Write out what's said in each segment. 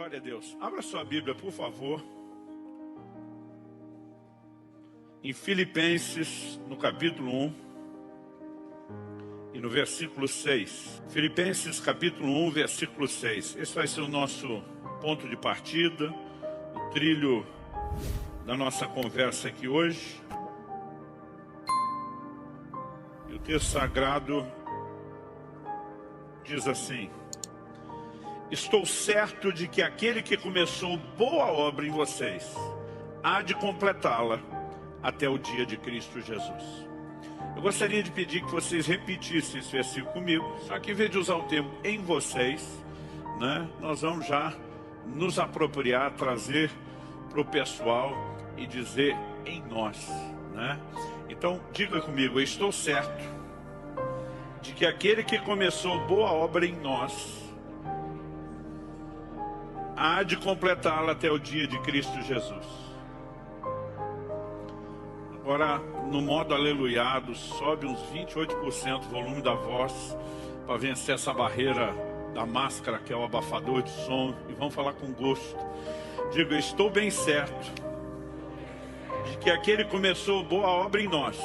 Glória a Deus. Abra sua Bíblia, por favor. Em Filipenses, no capítulo 1 e no versículo 6. Filipenses, capítulo 1, versículo 6. Esse vai ser o nosso ponto de partida, o trilho da nossa conversa aqui hoje. E o texto sagrado diz assim: estou certo de que aquele que começou boa obra em vocês há de completá-la até o dia de Cristo Jesus. Eu gostaria de pedir que vocês repetissem esse versículo comigo, só que em vez de usar o termo em vocês, né, nós vamos já nos apropriar, trazer para o pessoal e dizer em nós, né? Então diga comigo: eu estou certo de que aquele que começou boa obra em nós há de completá-la até o dia de Cristo Jesus. Agora, no modo aleluiado, sobe uns 28% o volume da voz para vencer essa barreira da máscara, que é o abafador de som, e vamos falar com gosto. Digo, estou bem certo de que aquele que começou boa obra em nós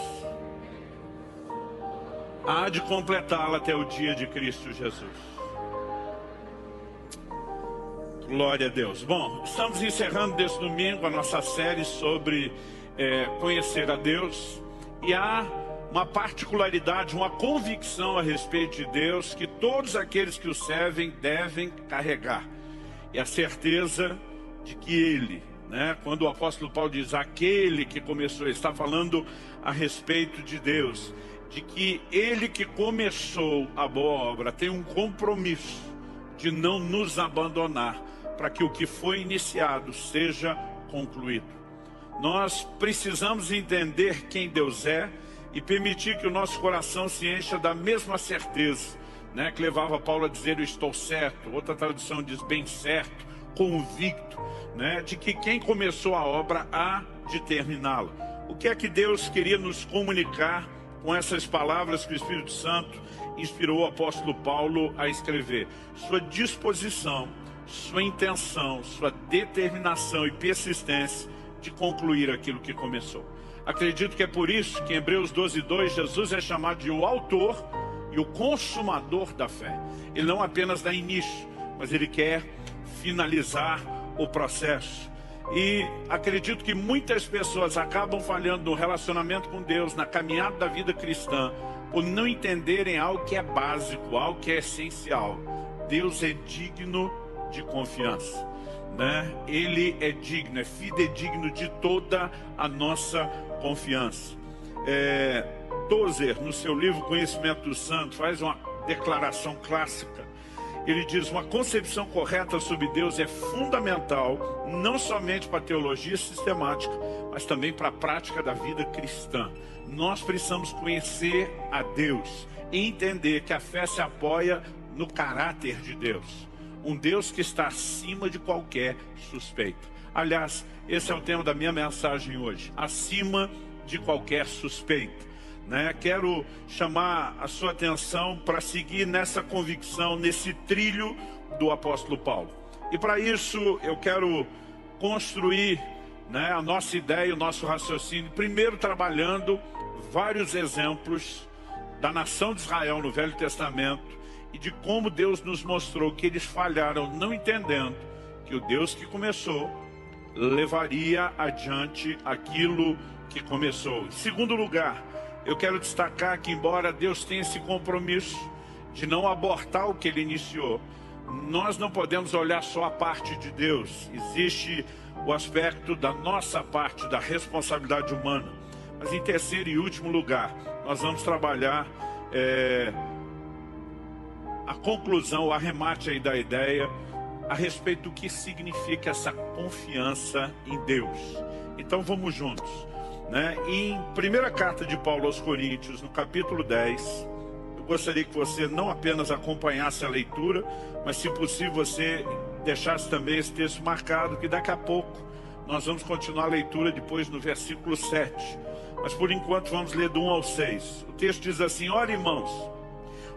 há de completá-la até o dia de Cristo Jesus. Glória a Deus. Bom, estamos encerrando desse domingo a nossa série sobre conhecer a Deus. E há uma particularidade, uma convicção a respeito de Deus que todos aqueles que o servem devem carregar. E a certeza de que Ele, né, quando o apóstolo Paulo diz aquele que começou, ele está falando a respeito de Deus, de que Ele que começou a boa obra tem um compromisso de não nos abandonar, para que o que foi iniciado seja concluído. Nós precisamos entender quem Deus é e permitir que o nosso coração se encha da mesma certeza, né, que levava Paulo a dizer eu estou certo. Outra tradução diz bem certo, convicto, né, de que quem começou a obra há de terminá-la. O que é que Deus queria nos comunicar com essas palavras que o Espírito Santo inspirou o apóstolo Paulo a escrever? Sua disposição, sua intenção, sua determinação e persistência de concluir aquilo que começou. Acredito que é por isso que em Hebreus 12:2 Jesus é chamado de o autor e o consumador da fé. Ele não apenas dá início, mas ele quer finalizar o processo. E acredito que muitas pessoas acabam falhando no relacionamento com Deus, na caminhada da vida cristã, por não entenderem algo que é básico, algo que é essencial. Deus é digno de confiança, né? Ele é digno, é fidedigno de toda a nossa confiança. Tozer, no seu livro Conhecimento do Santo, faz uma declaração clássica. Ele diz: uma concepção correta sobre Deus é fundamental, não somente para a teologia sistemática, mas também para a prática da vida cristã. Nós precisamos conhecer a Deus e entender que a fé se apoia no caráter de Deus. Um Deus que está acima de qualquer suspeita. Aliás, esse é o tema da minha mensagem hoje. Acima de qualquer suspeita, né? Quero chamar a sua atenção para seguir nessa convicção, nesse trilho do apóstolo Paulo. E para isso eu quero construir, né, a nossa ideia, o nosso raciocínio, primeiro trabalhando vários exemplos da nação de Israel no Velho Testamento, e de como Deus nos mostrou que eles falharam, não entendendo que o Deus que começou levaria adiante aquilo que começou. Em segundo lugar, eu quero destacar que, embora Deus tenha esse compromisso de não abortar o que Ele iniciou, nós não podemos olhar só a parte de Deus. Existe o aspecto da nossa parte, da responsabilidade humana. Mas em terceiro e último lugar, nós vamos trabalhar a conclusão, o arremate aí da ideia a respeito do que significa essa confiança em Deus. Então vamos juntos, né? Em primeira carta de Paulo aos Coríntios, no capítulo 10, eu gostaria que você não apenas acompanhasse a leitura, mas se possível você deixasse também esse texto marcado, que daqui a pouco nós vamos continuar a leitura depois no versículo 7. Mas por enquanto vamos ler do 1 ao 6. O texto diz assim: ora, irmãos,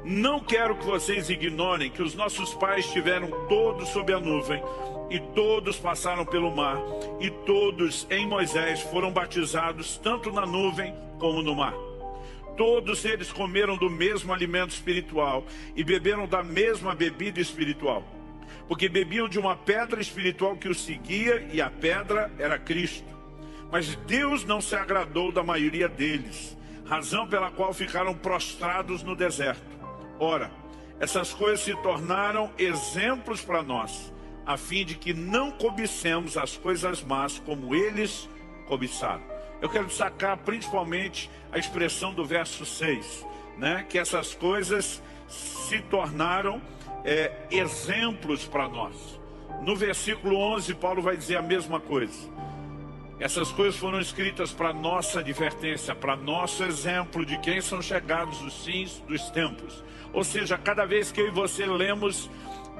Não quero que vocês ignorem que os nossos pais estiveram todos sob a nuvem, e todos passaram pelo mar, e todos em Moisés foram batizados, tanto na nuvem como no mar. Todos eles comeram do mesmo alimento espiritual e beberam da mesma bebida espiritual, porque bebiam de uma pedra espiritual que os seguia, e a pedra era Cristo. Mas Deus não se agradou da maioria deles, razão pela qual ficaram prostrados no deserto. Ora, essas coisas se tornaram exemplos para nós, a fim de que não cobicemos as coisas más como eles cobiçaram. Eu quero destacar principalmente a expressão do verso 6, né? Que essas coisas se tornaram exemplos para nós. No versículo 11, Paulo vai dizer a mesma coisa. Essas coisas foram escritas para nossa advertência, para nosso exemplo de quem são chegados os fins dos tempos. Ou seja, cada vez que eu e você lemos,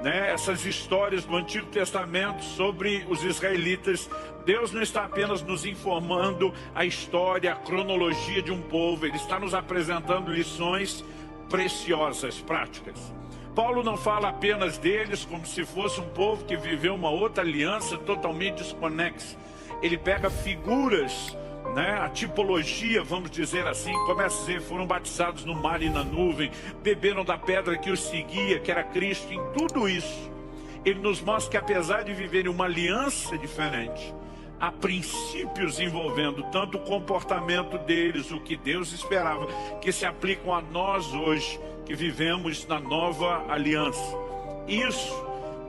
né, essas histórias do Antigo Testamento sobre os israelitas, Deus não está apenas nos informando a história, a cronologia de um povo, Ele está nos apresentando lições preciosas, práticas. Paulo não fala apenas deles como se fosse um povo que viveu uma outra aliança totalmente desconexa. Ele pega figuras, né, a tipologia, vamos dizer assim, começa a dizer, foram batizados no mar e na nuvem, beberam da pedra que os seguia, que era Cristo. Em tudo isso, ele nos mostra que apesar de viverem uma aliança diferente, há princípios envolvendo tanto o comportamento deles, o que Deus esperava, que se aplicam a nós hoje, que vivemos na nova aliança. Isso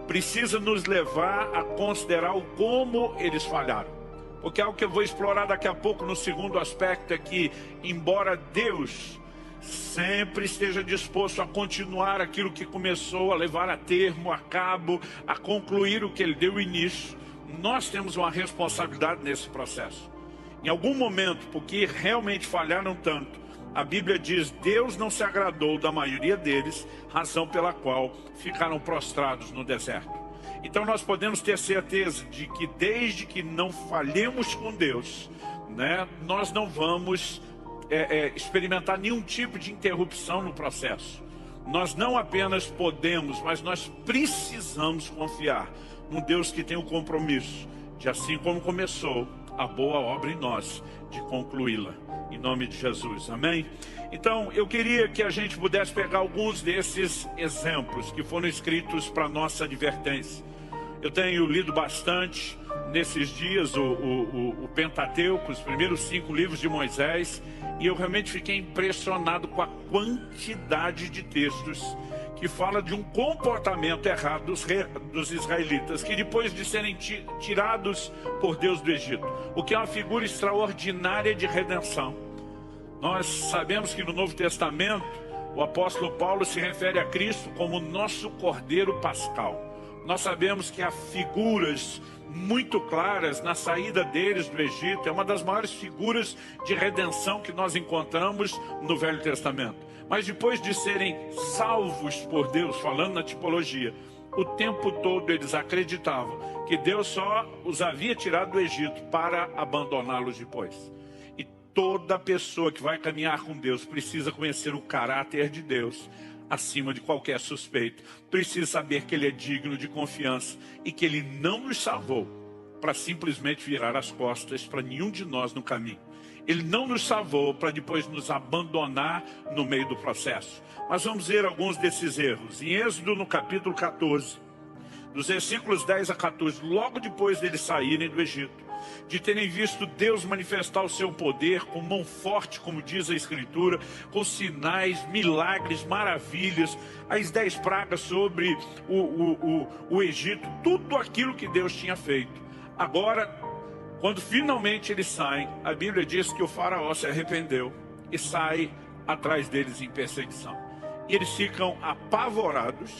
precisa nos levar a considerar o como eles falharam. Porque é algo que eu vou explorar daqui a pouco no segundo aspecto, é que, embora Deus sempre esteja disposto a continuar aquilo que começou, a levar a termo, a cabo, a concluir o que Ele deu início, nós temos uma responsabilidade nesse processo. Em algum momento, porque realmente falharam tanto, a Bíblia diz, Deus não se agradou da maioria deles, razão pela qual ficaram prostrados no deserto. Então nós podemos ter certeza de que desde que não falhemos com Deus, né, nós não vamos experimentar nenhum tipo de interrupção no processo. Nós não apenas podemos, mas nós precisamos confiar num Deus que tem o compromisso de, assim como começou a boa obra em nós, de concluí-la. Em nome de Jesus, amém? Então, eu queria que a gente pudesse pegar alguns desses exemplos que foram escritos para nossa advertência. Eu tenho lido bastante nesses dias o Pentateuco, os primeiros 5 livros de Moisés, e eu realmente fiquei impressionado com a quantidade de textos que fala de um comportamento errado dos israelitas, que depois de serem tirados por Deus do Egito, o que é uma figura extraordinária de redenção. Nós sabemos que no Novo Testamento, o apóstolo Paulo se refere a Cristo como nosso Cordeiro Pascal. Nós sabemos que há figuras muito claras na saída deles do Egito. É uma das maiores figuras de redenção que nós encontramos no Velho Testamento. Mas depois de serem salvos por Deus, falando na tipologia, o tempo todo eles acreditavam que Deus só os havia tirado do Egito para abandoná-los depois. E toda pessoa que vai caminhar com Deus precisa conhecer o caráter de Deus acima de qualquer suspeito. Precisa saber que Ele é digno de confiança e que Ele não nos salvou para simplesmente virar as costas para nenhum de nós no caminho. Ele não nos salvou para depois nos abandonar no meio do processo. Mas vamos ver alguns desses erros. Em Êxodo, no capítulo 14, dos versículos 10 a 14, logo depois deles saírem do Egito, de terem visto Deus manifestar o seu poder com mão forte, como diz a Escritura, com sinais, milagres, maravilhas, as 10 pragas sobre o Egito, tudo aquilo que Deus tinha feito. Agora, quando finalmente eles saem, a Bíblia diz que o faraó se arrependeu e sai atrás deles em perseguição. E eles ficam apavorados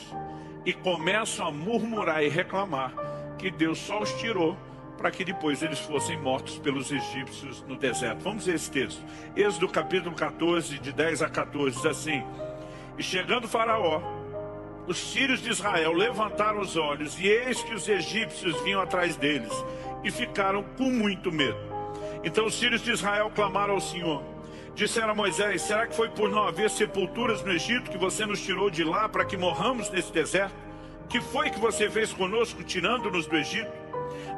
e começam a murmurar e reclamar que Deus só os tirou para que depois eles fossem mortos pelos egípcios no deserto. Vamos ver esse texto. Êxodo capítulo 14, de 10 a 14, diz assim: E chegando Faraó, os filhos de Israel levantaram os olhos, e eis que os egípcios vinham atrás deles, e ficaram com muito medo. Então os filhos de Israel clamaram ao Senhor, Disseram a Moisés: será que foi por não haver sepulturas no Egito que você nos tirou de lá para que morramos nesse deserto? Que foi que você fez conosco tirando-nos do Egito?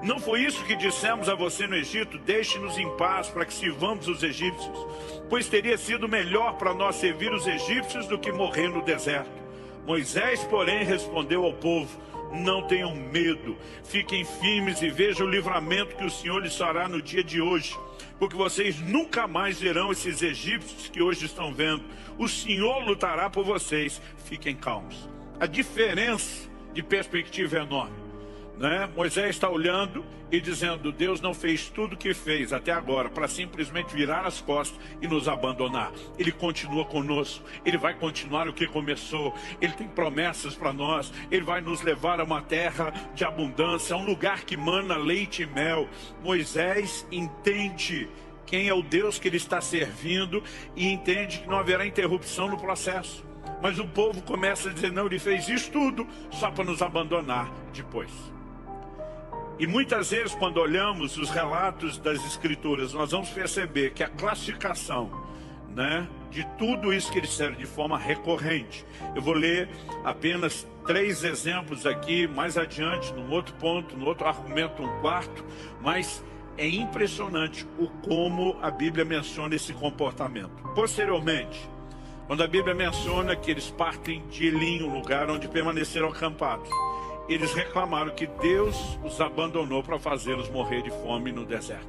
Não foi isso que dissemos a você no Egito: deixe-nos em paz para que sirvamos os egípcios? Pois teria sido melhor para nós servir os egípcios do que morrer no deserto. Moisés, porém, respondeu ao povo: não tenham medo, fiquem firmes e vejam o livramento que o Senhor lhes fará no dia de hoje, porque vocês nunca mais verão esses egípcios que hoje estão vendo. O Senhor lutará por vocês, fiquem calmos. A diferença de perspectiva é enorme, né? Moisés está olhando e dizendo: Deus não fez tudo o que fez até agora para simplesmente virar as costas e nos abandonar. Ele continua conosco, Ele vai continuar o que começou, Ele tem promessas para nós, Ele vai nos levar a uma terra de abundância, a um lugar que mana leite e mel. Moisés entende quem é o Deus que ele está servindo e entende que não haverá interrupção no processo. Mas o povo começa a dizer: não, ele fez isso tudo só para nos abandonar depois. E muitas vezes, quando olhamos os relatos das Escrituras, nós vamos perceber que a classificação, né, de tudo isso que eles disseram de forma recorrente. Eu vou ler apenas 3 exemplos aqui, mais adiante, num outro ponto, no outro argumento, um quarto, mas é impressionante o como a Bíblia menciona esse comportamento. Posteriormente, quando a Bíblia menciona que eles partem de Elim, um lugar onde permaneceram acampados, eles reclamaram que Deus os abandonou para fazê-los morrer de fome no deserto.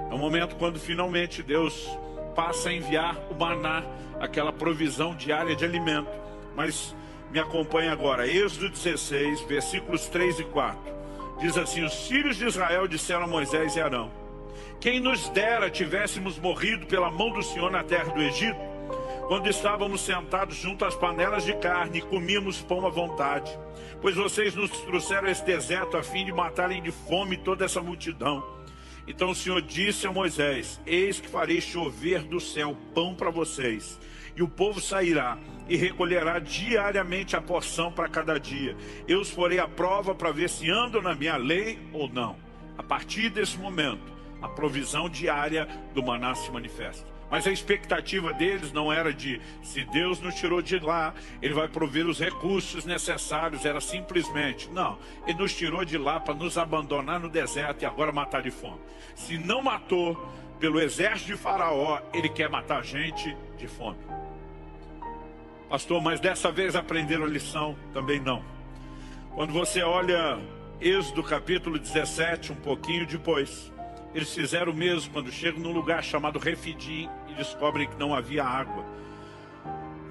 É um momento quando finalmente Deus passa a enviar o maná, aquela provisão diária de alimento. Mas me acompanhe agora, Êxodo 16, versículos 3 e 4. Diz assim: os filhos de Israel disseram a Moisés e Arão: quem nos dera tivéssemos morrido pela mão do Senhor na terra do Egito, quando estávamos sentados junto às panelas de carne e comíamos pão à vontade. Pois vocês nos trouxeram a esse deserto a fim de matarem de fome toda essa multidão. Então o Senhor disse a Moisés: eis que farei chover do céu pão para vocês, e o povo sairá e recolherá diariamente a porção para cada dia. Eu os porei à prova para ver se andam na minha lei ou não. A partir desse momento, a provisão diária do maná se manifesta. Mas a expectativa deles não era de: se Deus nos tirou de lá, Ele vai prover os recursos necessários. Era simplesmente: não, Ele nos tirou de lá para nos abandonar no deserto e agora matar de fome. Se não matou pelo exército de Faraó, Ele quer matar a gente de fome. Pastor, mas dessa vez aprenderam a lição? Também não. Quando você olha Êxodo capítulo 17, um pouquinho depois, eles fizeram o mesmo quando chegam num lugar chamado Refidim e descobrem que não havia água.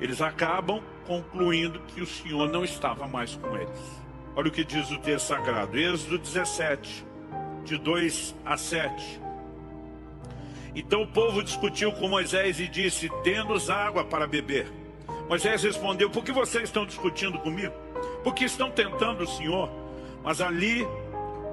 Eles acabam concluindo que o Senhor não estava mais com eles. Olha o que diz o texto sagrado, Êxodo 17, de 2 a 7. Então o povo discutiu com Moisés e disse: dê-nos água para beber. Moisés respondeu: por que vocês estão discutindo comigo? Porque estão tentando o Senhor. Mas ali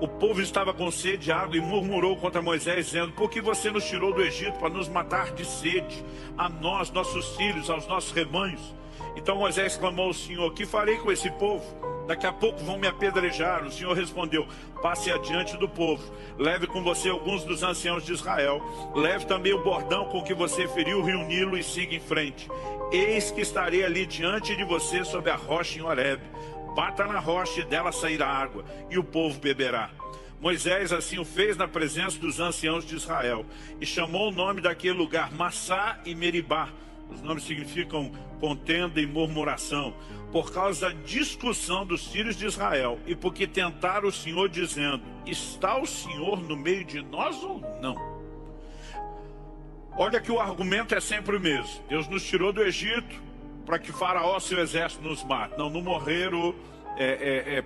o povo estava com sede de água e murmurou contra Moisés, dizendo: por que você nos tirou do Egito para nos matar de sede, a nós, nossos filhos, aos nossos rebanhos? Então Moisés clamou ao Senhor: que farei com esse povo? Daqui a pouco vão me apedrejar. O Senhor respondeu: passe adiante do povo, leve com você alguns dos anciãos de Israel, leve também o bordão com que você feriu o rio Nilo e siga em frente. Eis que estarei ali diante de você sob a rocha em Horebe. Bata na rocha e dela sairá água, e o povo beberá. Moisés assim o fez na presença dos anciãos de Israel, e chamou o nome daquele lugar Massá e Meribá. Os nomes significam contenda e murmuração, por causa da discussão dos filhos de Israel, e porque tentaram o Senhor dizendo: está o Senhor no meio de nós ou não? Olha que o argumento é sempre o mesmo: Deus nos tirou do Egito para que Faraó e seu exército nos mate. Não morreram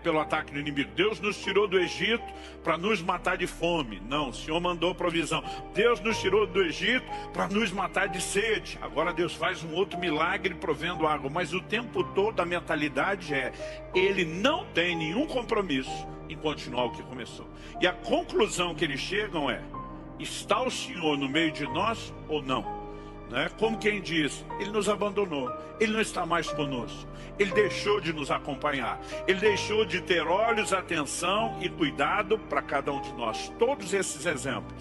pelo ataque do inimigo. Deus nos tirou do Egito para nos matar de fome. Não, o Senhor mandou provisão. Deus nos tirou do Egito para nos matar de sede. Agora Deus faz um outro milagre provendo água. Mas o tempo todo a mentalidade é: Ele não tem nenhum compromisso em continuar o que começou. E a conclusão que eles chegam é: está o Senhor no meio de nós ou não? Como quem diz: Ele nos abandonou, Ele não está mais conosco, Ele deixou de nos acompanhar, Ele deixou de ter olhos, atenção e cuidado para cada um de nós. Todos esses exemplos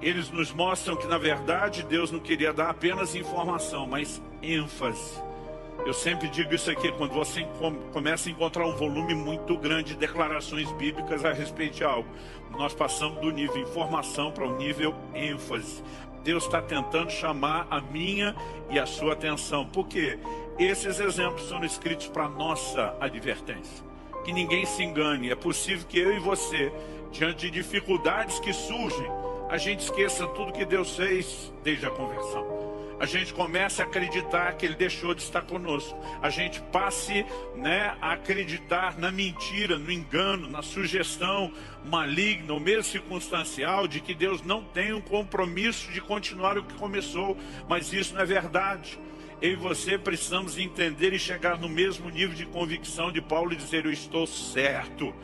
eles nos mostram que, na verdade, Deus não queria dar apenas informação, mas ênfase. Eu sempre digo isso aqui, quando você começa a encontrar um volume muito grande de declarações bíblicas a respeito de algo, nós passamos do nível informação para o nível ênfase. Deus está tentando chamar a minha e a sua atenção. Por quê? Esses exemplos são escritos para nossa advertência. Que ninguém se engane. É possível que eu e você, diante de dificuldades que surgem, a gente esqueça tudo que Deus fez desde a conversão. A gente comece a acreditar que Ele deixou de estar conosco. A gente passe, a acreditar na mentira, no engano, na sugestão maligna ou mesmo circunstancial de que Deus não tem um compromisso de continuar o que começou. Mas isso não é verdade. Eu e você precisamos entender e chegar no mesmo nível de convicção de Paulo e dizer: eu estou certo.